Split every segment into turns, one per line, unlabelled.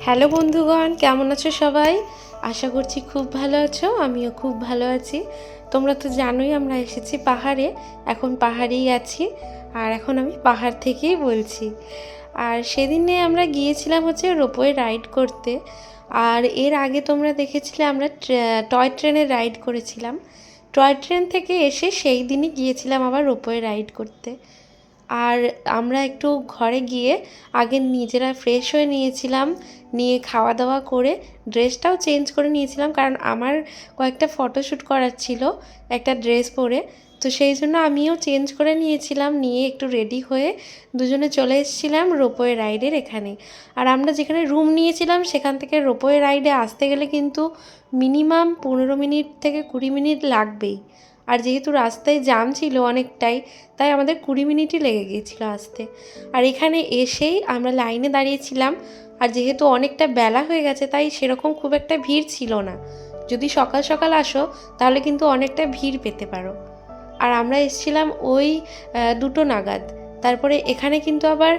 Hello বন্ধুগণ, কেমন আছো সবাই? আশা করছি খুব ভালো আছো। আমিও খুব ভালো আছি। তোমরা তো জানোই আমরা এসেছি পাহাড়ে, এখন পাহাড়েই আছি। আর এখন আমি পাহাড় থেকেই বলছি। আর সেদিনে আমরা গিয়েছিলাম হচ্ছে রোপওয়ে রাইড করতে। আর এর আগে তোমরা দেখেছিলে আমরা টয় ট্রেনে রাইড করেছিলাম। টয় ট্রেন থেকে এসে সেই দিনই গিয়েছিলাম আবার রোপওয়ে রাইড করতে। আর আমরা একটু ঘরে গিয়ে আগে নিজেরা ফ্রেশ হয়ে নিয়েছিলাম, নিয়ে খাওয়া দাওয়া করে ড্রেসটাও চেঞ্জ করে নিয়েছিলাম, কারণ আমার কয়েকটা ফটোশ্যুট করার ছিল একটা ড্রেস পরে। তো সেই জন্য আমিও চেঞ্জ করে নিয়েছিলাম, নিয়ে একটু রেডি হয়ে দুজনে চলে এসেছিলাম রোপওয়ে রাইডের এখানে। আর আমরা যেখানে রুম নিয়েছিলাম সেখান থেকে রোপওয়ে রাইডে আসতে গেলে কিন্তু মিনিমাম 15 মিনিট থেকে 20 মিনিট লাগবেই। আর যেহেতু রাস্তায় জ্যাম ছিল অনেকটাই, তাই আমাদের 20 মিনিটই লেগে গিয়েছিলো আসতে। আর এখানে এসেই আমরা লাইনে দাঁড়িয়েছিলাম। আর যেহেতু অনেকটা বেলা হয়ে গেছে তাই সেরকম খুব একটা ভিড় ছিল না। যদি সকাল সকাল আসো তাহলে কিন্তু অনেকটা ভিড় পেতে পারো। আর আমরা এসেছিলাম ওই 2টো নাগাদ। তারপরে এখানে কিন্তু আবার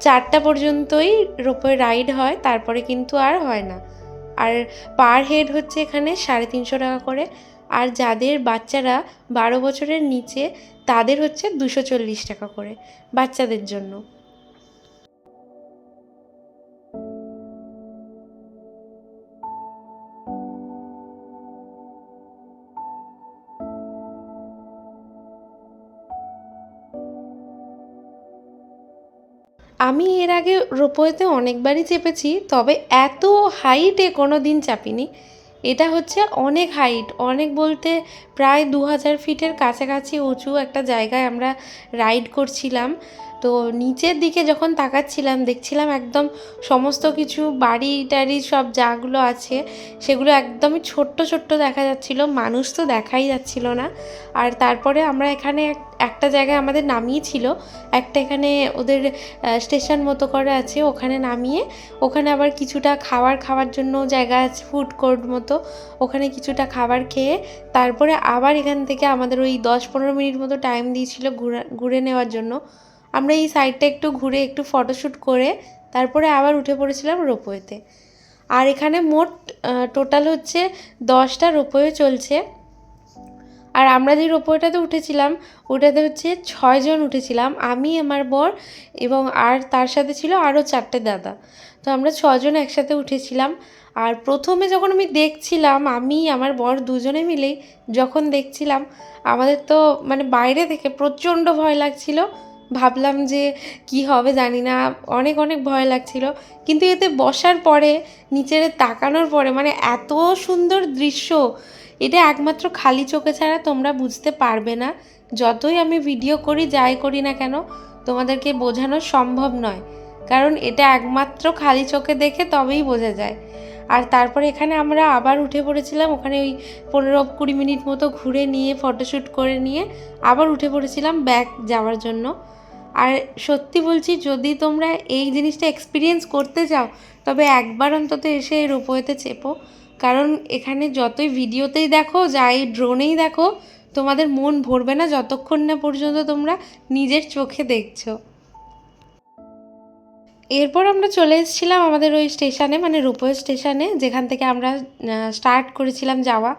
4টা পর্যন্তই রোপওয়ে রাইড হয়, তারপরে কিন্তু আর হয় না। আর পার হেড হচ্ছে এখানে 350 টাকা করে। আর যাদের বাচ্চারা 12 বছরের নিচে তাদের হচ্ছে 240 টাকা করে বাচ্চাদের জন্য। আমি এর আগে রোপওয়েতে অনেকবারই চেপেছি, তবে এত হাইটে কোনো দিন চাপিনি। এটা হচ্ছে অনেক হাইট, অনেক বলতে প্রায় 2000 ফিটের কাছাকাছি উঁচু একটা জায়গায় আমরা রাইড করছিলাম। তো নিচের দিকে যখন তাকাচ্ছিলাম দেখছিলাম একদম সমস্ত কিছু বাড়ি টাড়ি সব যাগুলো আছে সেগুলো একদমই ছোট্ট ছোট্ট দেখা যাচ্ছিল, মানুষ তো দেখাই যাচ্ছিল না। আর তারপরে আমরা এখানে একটা জায়গায় আমাদের নামিয়েছিল, একটা এখানে ওদের স্টেশন মতো করে আছে, ওখানে নামিয়ে ওখানে আবার কিছুটা খাওয়ার জন্য জায়গা আছে, ফুড কোর্ট মতো। ওখানে কিছুটা খাবার খেয়ে তারপরে আবার এখান থেকে আমাদের ওই 10-15 মিনিট মতো টাইম দিয়েছিল ঘুরে নেওয়ার জন্য। আমরা এই সাইডটা একটু ঘুরে একটু ফটোশ্যুট করে তারপরে আবার উঠে পড়েছিলাম রোপওয়েতে। আর এখানে মোট টোটাল হচ্ছে 10টা রোপওয়ে চলছে। আর আমরা যে রোপওয়েটাতে উঠেছিলাম ওটাতে হচ্ছে 6 জন উঠেছিলাম, আমি, আমার বর এবং আর তার সাথে ছিল আরও 4টে দাদা। তো আমরা 6জন একসাথে উঠেছিলাম। আর প্রথমে যখন আমি দেখছিলাম, আমি আমার বর দুজনে মিলেই যখন দেখছিলাম, আমাদের তো মানে বাইরে থেকে প্রচণ্ড ভয় লাগছিল। ভাবলাম যে কি হবে জানি না, অনেক অনেক ভয় লাগছিল। কিন্তু এতে বসার পরে নিচের তাকানোর পরে মানে এত সুন্দর দৃশ্য, এটা একমাত্র খালি চোখে ছাড়া তোমরা বুঝতে পারবে না। যতই আমি ভিডিও করি যাই করি না কেন তোমাদেরকে বোঝানো সম্ভব নয়, কারণ এটা একমাত্র খালি চোখে দেখে তবেই বোঝা যায়। আর তারপরে এখানে আমরা আবার উঠে পড়েছিলাম, ওখানে ওই 15-20 মিনিট মতো ঘুরে নিয়ে ফটোশ্যুট করে নিয়ে আবার উঠে পড়েছিলাম ব্যাক যাওয়ার জন্য। আর সত্যি বলছি, যদি তোমরা এই জিনিসটা এক্সপিরিয়েন্স করতে চাও তবে একবার অন্তত এসে এই রোপওয়েতে চেপো, কারণ এখানে যতই ভিডিওতেই দেখো যাই ড্রোনেই দেখো তোমাদের মন ভরবে না যতক্ষণ না পর্যন্ত তোমরা নিজের চোখে দেখছো। এরপর আমরা চলে এসেছিলাম আমাদের ওই স্টেশনে, মানে রোপওয়ে স্টেশনে, যেখান থেকে আমরা স্টার্ট করেছিলাম যাওয়া।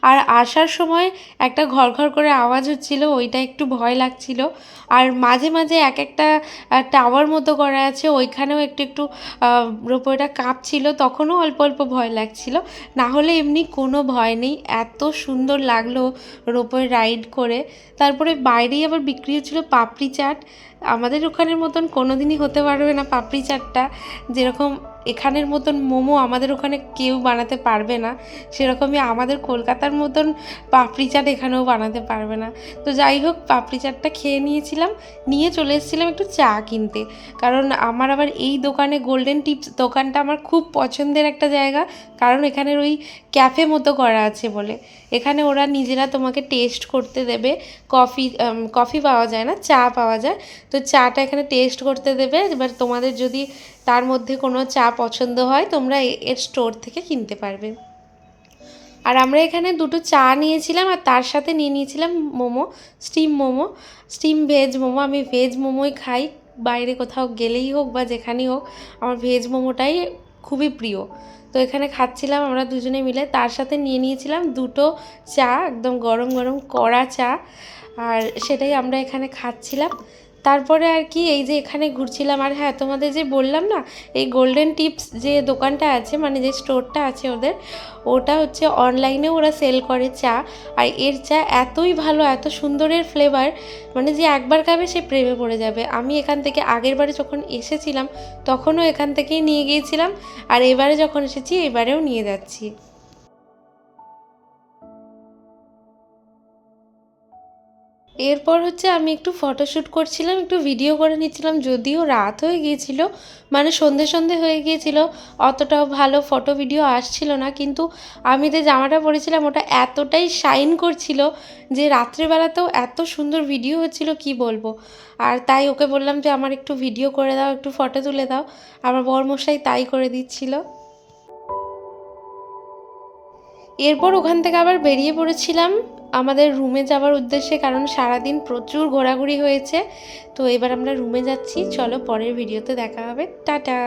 আর আসার সময় একটা ঘর ঘর করে আওয়াজ হচ্ছিল, ওইটা একটু ভয় লাগছিল। আর মাঝে মাঝে এক একটা টাওয়ার মতো করা আছে, ওইখানেও একটু একটু রোপওয়েটা কাঁপছিল, তখনও অল্প অল্প ভয় লাগছিল। না হলে এমনি কোনো ভয় নেই, এত সুন্দর লাগলো রোপওয়ে রাইড করে। তারপরে বাইরেই আবার বিক্রি হচ্ছিলো পাপড়ি চাট। আমাদের ওখানের মতন কোনো দিনই হতে পারবে না পাপড়ি চাটটা, যেরকম এখানের মতন মোমো আমাদের ওখানে কেউ বানাতে পারবে না, সেরকমই আমাদের কলকাতার মতন পাপড়ি চাট এখানেও বানাতে পারবে না। তো যাই হোক, পাপড়ি চাটটা খেয়ে নিয়েছিলাম, নিয়ে চলে এসেছিলাম একটু চা কিনতে, কারণ আমার আবার এই দোকানে গোল্ডেন টিপস দোকানটা আমার খুব পছন্দের একটা জায়গা, কারণ এখানের ওই ক্যাফে মতো করা আছে বলে এখানে ওরা নিজেরা তোমাকে টেস্ট করতে দেবে। কফি পাওয়া যায় না, চা পাওয়া যায়। তো চাটা এখানে টেস্ট করতে দেবে, এবার তোমাদের যদি তার মধ্যে কোনো চা পছন্দ হয় তোমরা এর স্টোর থেকে কিনতে পারবে। আর আমরা এখানে 2টো চা নিয়েছিলাম, আর তার সাথে নিয়ে নিয়েছিলাম মোমো, স্টিম ভেজ মোমো। আমি ভেজ মোমোই খাই, বাইরে কোথাও গেলেই হোক বা যেখানেই হোক আমার ভেজ মোমোটাই খুবই প্রিয়। তো এখানে খাচ্ছিলাম আমরা দুজনে মিলে, তার সাথে নিয়ে নিয়েছিলাম দুটো চা, একদম গরম গরম কড়া চা, আর সেটাই আমরা এখানে খাচ্ছিলাম। তারপরে আর কি এই যে এখানে ঘুরছিলাম। আর হ্যাঁ, তোমাদের যে বললাম না এই গোল্ডেন টিপস যে দোকানটা আছে, মানে যে স্টোরটা আছে ওদের, ওটা হচ্ছে অনলাইনেও ওরা সেল করে চা। আর এর চা এতই ভালো, এত সুন্দরের ফ্লেভার, মানে যে একবার খাবে সে প্রেমে পড়ে যাবে। আমি এখান থেকে আগের বারে যখন এসেছিলাম তখনও এখান থেকেই নিয়ে গিয়েছিলাম, আর এবারে যখন এসেছি এবারেও নিয়ে যাচ্ছি। এরপর হচ্ছে আমি একটু ফটোশ্যুট করছিলাম, একটু ভিডিও করে নিচ্ছিলাম, যদিও রাত হয়ে গিয়েছিল, মানে সন্ধে সন্ধে হয়ে গিয়েছিল, অতটাও ভালো ফটো ভিডিও আসছিল না। কিন্তু আমি যে জামাটা পরেছিলাম ওটা এতটাই শাইন করছিল যে রাত্রেবেলাতেও এত সুন্দর ভিডিও হচ্ছিল কি বলবো। আর তাই ওকে বললাম যে আমার একটু ভিডিও করে দাও, একটু ফটো তুলে দাও। আমার বরমশাই তাই করে দিচ্ছিল। এরপর ওখান থেকে আবার বেরিয়ে পড়েছিলাম আমাদের রুমে যাওয়ার উদ্দেশ্যে, কারণ সারাদিন প্রচুর ঘোরাঘুরি হয়েছে। তো এবার আমরা রুমে যাচ্ছি, চলো পরের ভিডিওতে দেখা হবে, টাটা।